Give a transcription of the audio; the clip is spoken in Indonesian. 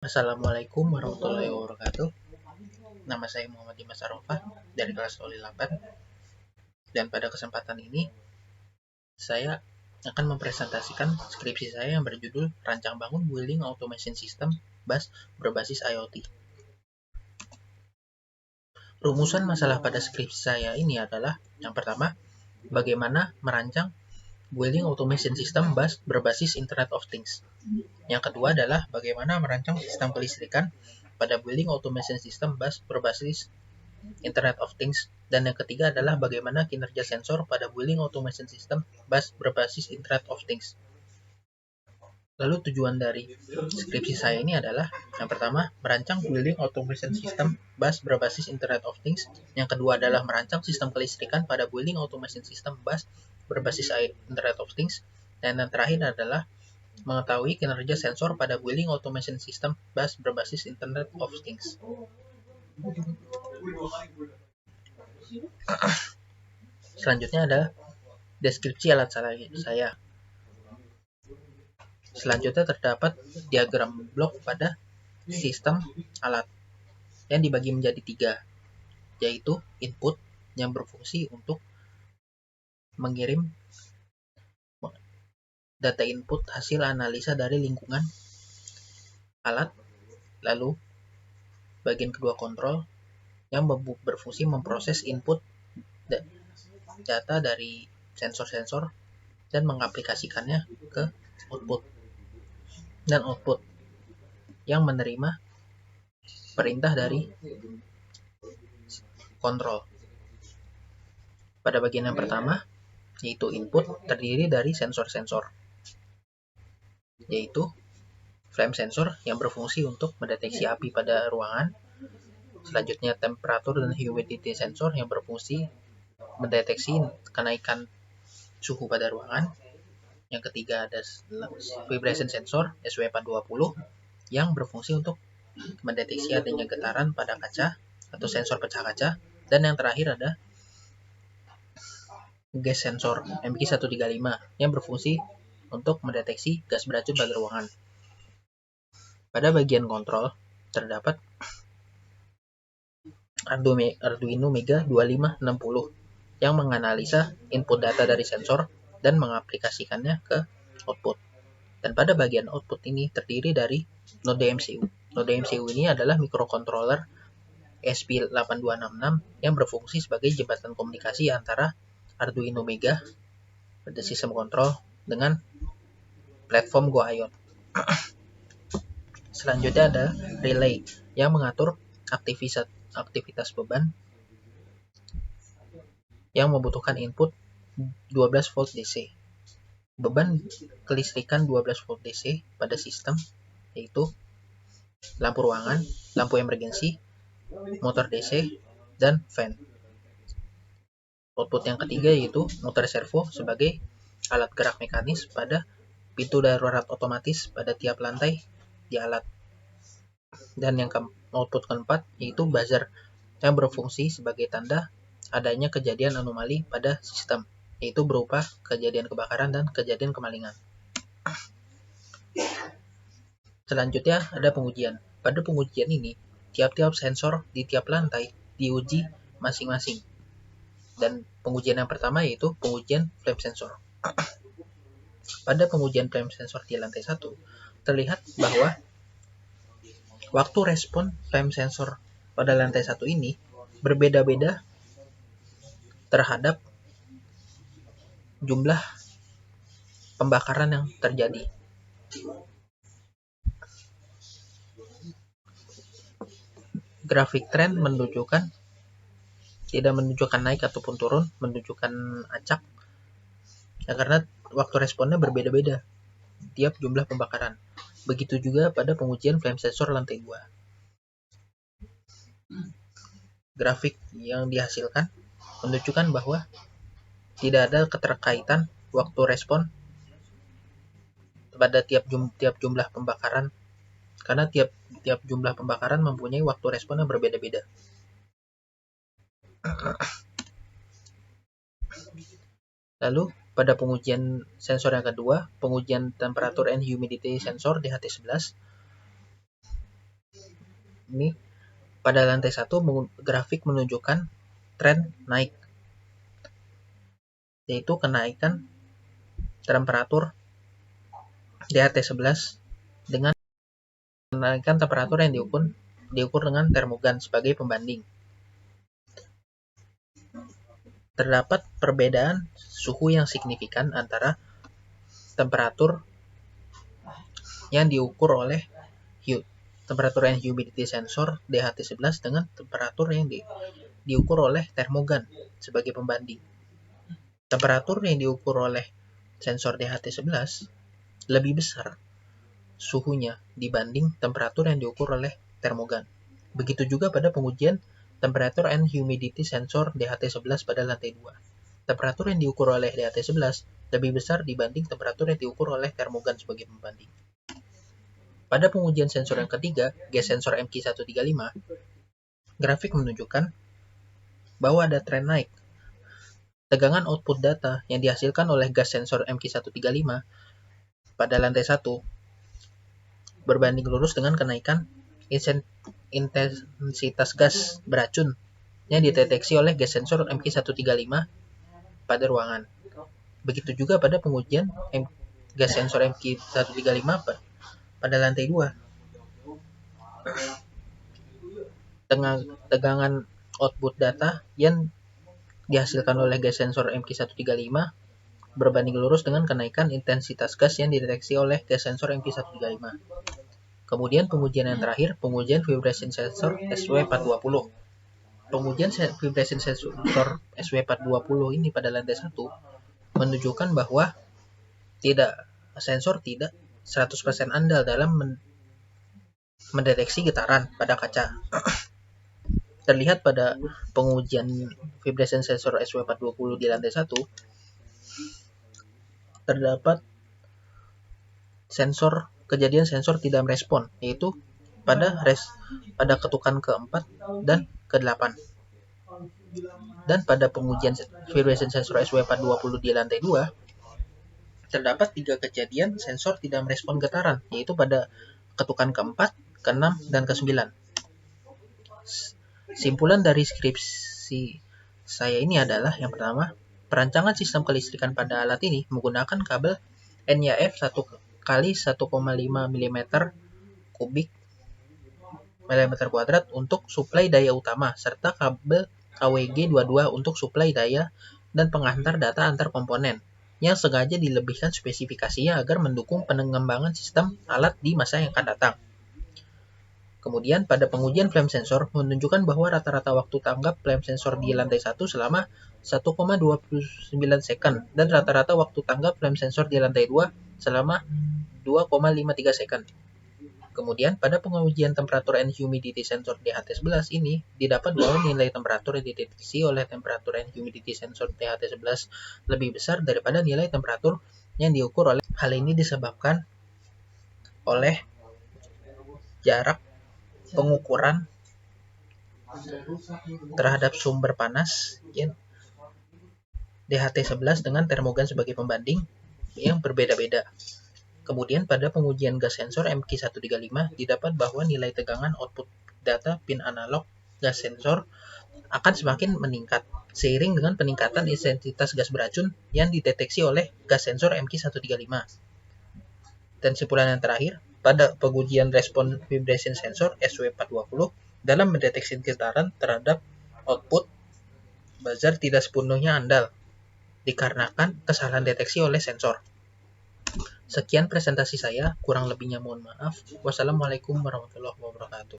Assalamualaikum warahmatullahi wabarakatuh. Nama saya Muhammad Dimas Arofah dari kelas Oli 8. Dan pada kesempatan ini, saya akan mempresentasikan skripsi saya yang berjudul Rancang Bangun Building Automation System BAS berbasis IoT. Rumusan masalah pada skripsi saya ini adalah, yang pertama, bagaimana merancang Building Automation System BAS berbasis Internet of Things. Yang kedua adalah bagaimana merancang sistem kelistrikan pada Building Automation System BAS berbasis Internet of Things. Dan yang ketiga adalah bagaimana kinerja sensor pada Building Automation System BAS berbasis Internet of Things. Lalu tujuan dari skripsi saya ini adalah, yang pertama, merancang Building Automation System BAS berbasis Internet of Things. Yang kedua adalah merancang sistem kelistrikan pada Building Automation System BAS berbasis Internet of Things. Dan yang terakhir adalah mengetahui kinerja sensor pada Building Automation System BAS berbasis Internet of Things. Selanjutnya ada deskripsi alat saya. Selanjutnya terdapat diagram blok pada sistem alat yang dibagi menjadi 3, yaitu input yang berfungsi untuk mengirim data input hasil analisa dari lingkungan alat, lalu bagian kedua kontrol yang berfungsi memproses input data dari sensor-sensor dan mengaplikasikannya ke output, dan output yang menerima perintah dari kontrol. Pada bagian yang pertama, yaitu input, terdiri dari sensor-sensor, yaitu flame sensor yang berfungsi untuk mendeteksi api pada ruangan. Selanjutnya temperatur dan humidity sensor yang berfungsi mendeteksi kenaikan suhu pada ruangan. Yang ketiga ada vibration sensor SW420 yang berfungsi untuk mendeteksi adanya getaran pada kaca atau sensor pecah kaca. Dan yang terakhir ada gas sensor MQ135 yang berfungsi untuk mendeteksi gas beracun pada ruangan. Pada bagian kontrol terdapat Arduino Mega 2560 yang menganalisa input data dari sensor dan mengaplikasikannya ke output. Dan pada bagian output ini terdiri dari node MCU. Node MCU ini adalah microcontroller SP8266 yang berfungsi sebagai jembatan komunikasi antara Arduino Mega pada sistem kontrol dengan platform GoION. Selanjutnya ada relay yang mengatur aktivitas beban yang membutuhkan input 12 volt DC. Beban kelistrikan 12 volt DC pada sistem yaitu lampu ruangan, lampu emergensi, motor DC, dan fan. Output yang ketiga yaitu motor servo sebagai alat gerak mekanis pada pintu darurat otomatis pada tiap lantai di alat. Dan yang output keempat yaitu buzzer yang berfungsi sebagai tanda adanya kejadian anomali pada sistem, yaitu berupa kejadian kebakaran dan kejadian kemalingan. Selanjutnya ada pengujian. Pada pengujian ini, tiap-tiap sensor di tiap lantai diuji masing-masing. Dan pengujian yang pertama yaitu pengujian flame sensor. Pada pengujian flame sensor di lantai 1, terlihat bahwa waktu respon flame sensor pada lantai 1 ini berbeda-beda terhadap jumlah pembakaran yang terjadi. Grafik tren tidak menunjukkan naik ataupun turun, menunjukkan acak, ya, karena waktu responnya berbeda-beda tiap jumlah pembakaran. Begitu juga pada pengujian flame sensor lantai 2. Grafik yang dihasilkan menunjukkan bahwa tidak ada keterkaitan waktu respon pada tiap jumlah pembakaran, karena tiap jumlah pembakaran mempunyai waktu respon yang berbeda-beda. Lalu pada pengujian sensor yang kedua, pengujian temperatur and humidity sensor DHT11, Ini pada lantai 1 grafik menunjukkan tren naik, yaitu kenaikan temperatur DHT11 dengan kenaikan temperatur yang diukur dengan termogan sebagai pembanding. Terdapat perbedaan suhu yang signifikan antara temperatur yang diukur oleh temperatur and humidity sensor DHT11 dengan temperatur yang diukur oleh termogan sebagai pembanding. Temperatur yang diukur oleh sensor DHT11 lebih besar suhunya dibanding temperatur yang diukur oleh termogan. Begitu juga pada pengujian temperature and humidity sensor DHT11 pada lantai 2. Temperatur yang diukur oleh DHT11 lebih besar dibanding temperatur yang diukur oleh termogan sebagai pembanding. Pada pengujian sensor yang ketiga, gas sensor MQ135, grafik menunjukkan bahwa ada tren naik. Tegangan output data yang dihasilkan oleh gas sensor MQ135 pada lantai 1 berbanding lurus dengan kenaikan intensitas gas beracun yang dideteksi oleh gas sensor MQ135 pada ruangan. Begitu juga pada pengujian gas sensor MQ135 pada lantai 2. Tegangan output data yang dihasilkan oleh gas sensor MQ135 berbanding lurus dengan kenaikan intensitas gas yang dideteksi oleh gas sensor MQ135. Kemudian pengujian yang terakhir, pengujian vibration sensor SW420. Pengujian vibration sensor SW420 ini pada lantai 1 menunjukkan bahwa sensor tidak 100% andal dalam mendeteksi getaran pada kaca. Terlihat pada pengujian vibration sensor SW420 di lantai 1 terdapat kejadian sensor tidak merespon, yaitu pada ketukan ke-4 dan ke-8. Dan pada pengujian vibration sensor SW420 di lantai 2 terdapat 3 kejadian sensor tidak merespon getaran, yaitu pada ketukan ke-4, ke-6, dan ke-9. Simpulan dari skripsi saya ini adalah yang pertama, perancangan sistem kelistrikan pada alat ini menggunakan kabel NYF 1 kali 1,5 mm kubik mm² untuk suplai daya utama, serta kabel AWG 22 untuk suplai daya dan penghantar data antar komponen, yang sengaja dilebihkan spesifikasinya agar mendukung pengembangan sistem alat di masa yang akan datang. Kemudian pada pengujian flame sensor menunjukkan bahwa rata-rata waktu tanggap flame sensor di lantai 1 selama 1,29 second dan rata-rata waktu tanggap flame sensor di lantai 2 selama 2,53 second. Kemudian pada pengujian temperature and humidity sensor DHT11 ini didapat bahwa nilai temperatur yang dideteksi oleh temperature and humidity sensor DHT11 lebih besar daripada nilai temperatur yang diukur oleh. Hal ini disebabkan oleh jarak pengukuran terhadap sumber panas DHT11 dengan termogan sebagai pembanding yang berbeda-beda. Kemudian pada pengujian gas sensor MQ135 didapat bahwa nilai tegangan output data pin analog gas sensor akan semakin meningkat seiring dengan peningkatan intensitas gas beracun yang dideteksi oleh gas sensor MQ135. Dan simpulan yang terakhir, pada pengujian respon vibration sensor SW420 dalam mendeteksi getaran terhadap output buzzer tidak sepenuhnya andal dikarenakan kesalahan deteksi oleh sensor. Sekian presentasi saya, kurang lebihnya mohon maaf. Wassalamualaikum warahmatullahi wabarakatuh.